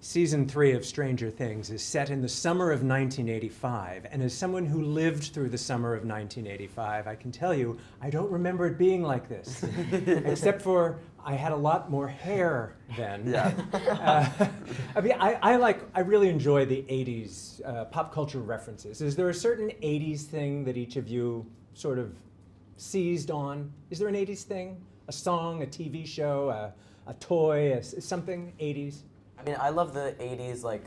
Season 3 of Stranger Things is set in the summer of 1985, and as someone who lived through the summer of 1985, I can tell you I don't remember it being like this, except for I had a lot more hair then. Yeah. I mean, I really enjoy the 80s pop culture references. Is there a certain 80s thing that each of you sort of seized on? Is there an 80s thing? A song, a TV show, a toy, something 80s? I mean, I love the 80s, like,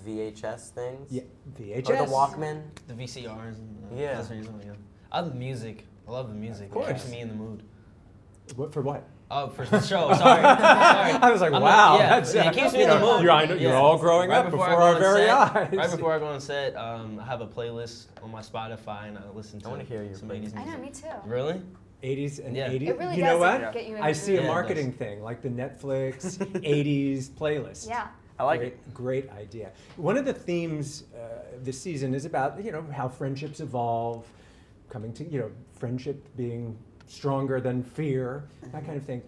VHS things. Yeah, VHS. Or the Walkman. The VCRs. And, Yeah. That's the reason, yeah. I love the music. I love the music. Of course. It keeps me in the mood. What, for what? Oh, for the show. Sorry. I was like, wow. That's, it keeps me in the mood. You're all growing up before our very eyes. Right before I go on set, I have a playlist on my Spotify, and I listen to I want to hear your some 80s music. I know, me too. Really? 80s and Yeah. 80s. It really You does know what? get you in I the see a mood. marketing thing, like the Netflix 80s playlist. Yeah. I like it. Great idea. One of the themes this season is about, how friendships evolve, coming to, friendship being stronger than fear, that kind of thing.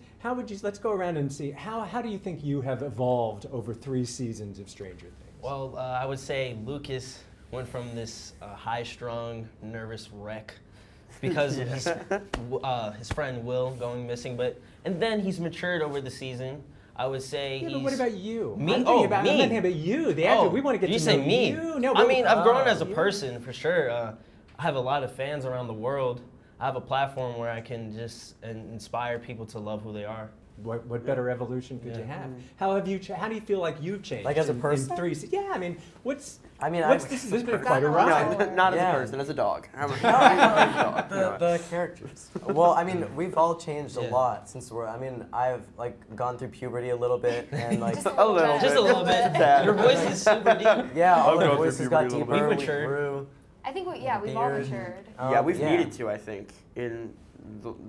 Let's go around and see, how do you think you have evolved over 3 seasons of Stranger Things? Well, I would say Lucas went from this high-strung, nervous wreck because of his friend Will going missing, and then he's matured over the season. I would say but what about you? Me? I'm Oh, about, me. I'm not thinking about you, the actor. We want to get you to say know me. you. No, I mean, I've grown as a you. person for sure. I have a lot of fans around the world. I have a platform where I can just inspire people to love who they are. What better evolution could you have? How do you feel like you've changed? Like as a in person? 3 seasons? Yeah, I mean, this has been I've quite a gotten ride. No, not as Yeah. a person, as a dog. How about The characters. Well, I mean, we've all changed a Yeah. lot since I've gone through puberty a little bit and like Just a little bit. Just a little bit. Bad. Your voice is super deep. yeah, all I'll the go through voices got puberty a deeper. little bit. We We've matured. grew. I think we've all Beard. matured. Yeah, we've yeah. needed to, I think, in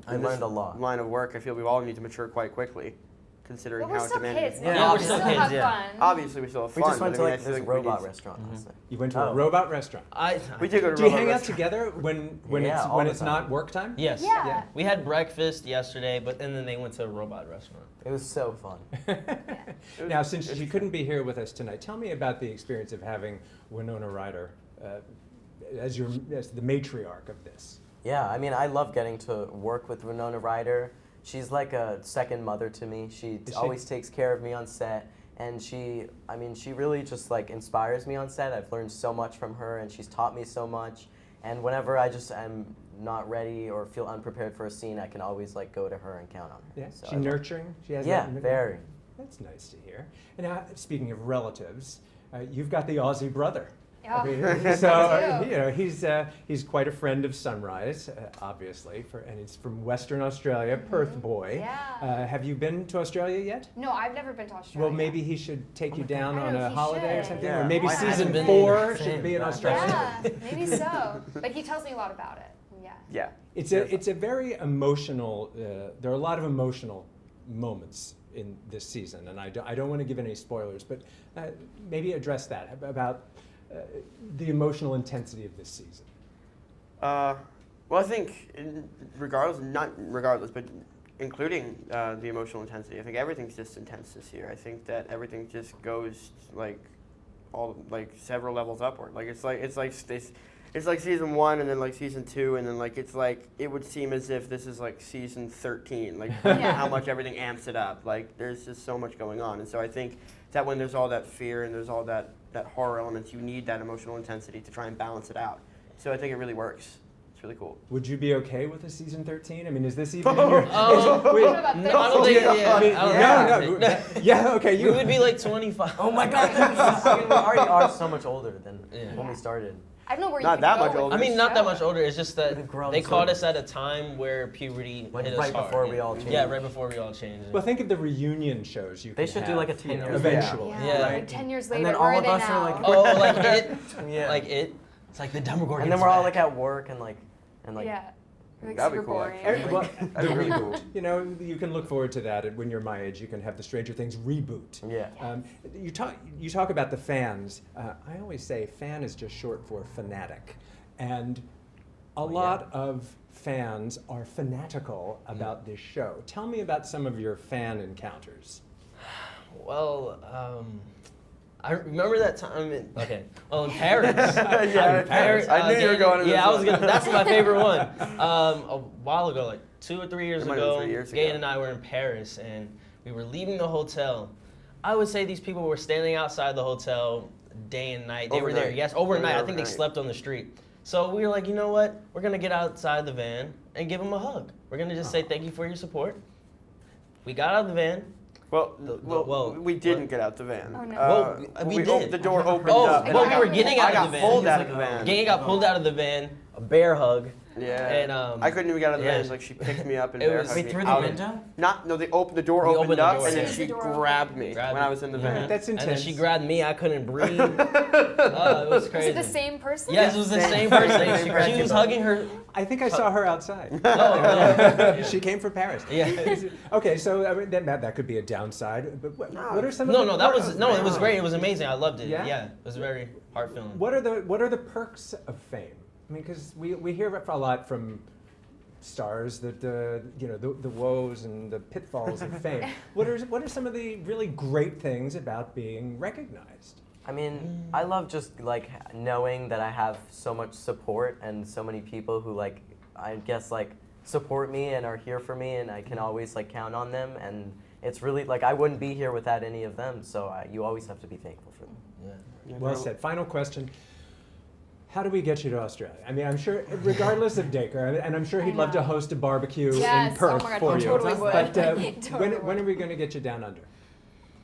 I this learned a lot. line of work. I feel we all need to mature quite quickly, considering But we're how still demanding. kids. Yeah, now. we're we still still kids, have yeah. fun. Obviously, we still have We fun. just went but to I mean, like I feel this like we robot need- restaurant last night. You went to a Oh. robot restaurant. We did go to Do you robot hang out restaurant. together when Yeah, all when the it's time. not work time? Yes. Yeah. We had breakfast yesterday, and then they went to a robot restaurant. It was so fun. Now, since she couldn't be here with us tonight, tell me about the experience of having Winona Ryder as the matriarch of this. Yeah, I mean, I love getting to work with Winona Ryder. She's like a second mother to me. She Is she? always takes care of me on set, and she really just like inspires me on set. I've learned so much from her, and she's taught me so much. And whenever I just am not ready or feel unprepared for a scene, I can always like go to her and count on her. Yeah, So she I love- nurturing. She has Yeah, that. very. That's nice to hear. And now, speaking of relatives, you've got the Aussie brother. Yeah. I mean, so do. he's quite a friend of Sunrise, obviously, and he's from Western Australia, Perth boy. Yeah. Have you been to Australia yet? No, I've never been to Australia. Well, maybe he should take you down I on know, a he holiday or should. something, Yeah. or maybe I haven't season been 4 either. should be in Same. Australia. Yeah, maybe so. But he tells me a lot about it. Yeah. Yeah. It's a very emotional. There are a lot of emotional moments in this season, and I don't want to give any spoilers, but maybe address that about the emotional intensity of this season. Well, I think, not regardless, but including the emotional intensity, I think everything's just intense this year. I think that everything just goes several levels upward. It's like season 1 and then like season 2 and then it would seem as if this is like season 13. Yeah. How much everything amps it up. There's just so much going on, and so I think that when there's all that fear and there's all that horror elements, you need that emotional intensity to try and balance it out. So I think it really works. It's really cool. Would you be okay with a season 13? I mean, is this even in your? What about No, I don't think. thirteen? Yeah, I mean, I don't no. think- Yeah, okay. We would be like 25. Oh my God! We already are so much older than Yeah. when we started. I don't know where Not you could that go much with older. I mean, this not that show. much older. It's just that We've grown they so caught much. us at a time where puberty Like hit right us hard. before we all changed. Yeah, right before we all changed. Well, think of the reunion shows you They could should do have, like a 10-year eventually. Yeah, Yeah. like 10 years later, And then where all are of they us are now? like- Oh, like it, Yeah. like it. It's like the Demogorgon. And then we're all like at work and like Yeah. Like That'd be super cool, boring. actually. Well, That'd be really cool. you can look forward to that. When you're my age, you can have the Stranger Things reboot. Yeah. You talk about the fans. I always say fan is just short for fanatic, and a lot of fans are fanatical about this show. Tell me about some of your fan encounters. Well, I remember that time in Paris. Yeah, Paris. I knew you were going to this Yeah, I was one. gonna. That's my favorite one. A while ago, like 2 or 3 years It might have been ago, 3 years Gain ago. and I were in Paris, and we were leaving the hotel. I would say these people were standing outside the hotel day and night. They were there, Overnight. yes, overnight. They were I think they overnight. slept on the street. So we were like, you know what? We're gonna get outside the van and give them a hug. We're gonna just say thank you for your support. We got out of the van. Well, well, we didn't get out the van. Oh, no. Well, we did. The door opened Oh, up. and well, I we were got- getting I out of got the van. pulled out of the van. Gang got pulled out of the van, a bear hug. Yeah. And, I couldn't even get out of the van. yeah. It was like she picked me up and It bear was- hugged Wait, me through the out of- window? No, the door We opened opened the up door, and then yeah. she The door opened. grabbed me Grabbed when I me. was in the Mhm. van. That's And then intense. she grabbed me. I couldn't breathe. It was Was crazy. it the same person? Yes, it was the Same same person. person. She was hugging her. I think I saw her outside. Oh, She came from Paris. Yeah. Okay, so I mean, that could be a downside. But what are some of No, the no, that perks- was no. It was great. It was amazing. I loved it. Yeah? Yeah, it was very heart-filling. What are the perks of fame? I mean, because we hear a lot from stars that you know the woes and the pitfalls of fame. What are some of the really great things about being recognized? I mean, I love just like knowing that I have so much support and so many people who like, I guess like support me and are here for me, and I can always like count on them. And it's really like I wouldn't be here without any of them. So you always have to be thankful for them. Yeah. Well said. Final question. How do we get you to Australia? I mean, I'm sure, regardless of Dacre, and I'm sure he'd love to know. host a barbecue Yes, in Perth oh my God, for he you. totally would. But He totally when are would. we going to get you down under?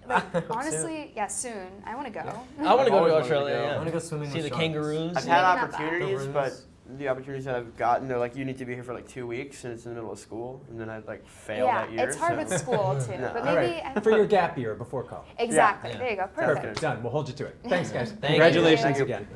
Like, honestly, yeah, soon. I want to go. I want to go always to wanted to Australia. go. Yeah. I wanna go swimming See with the sharks. kangaroos. I've Maybe had not that. opportunities, The but rooms. the opportunities that I've gotten, they're like, you need to be here for like 2 weeks, and it's in the middle of school, and then I'd like fail Yeah, that year. it's hard so. with school too. No. But All maybe right, for your gap year before college. exactly. Yeah. There you go. Perfect. Perfect. Done. We'll hold you to it. Thanks, guys. Thank you. Congratulations Thank you. again.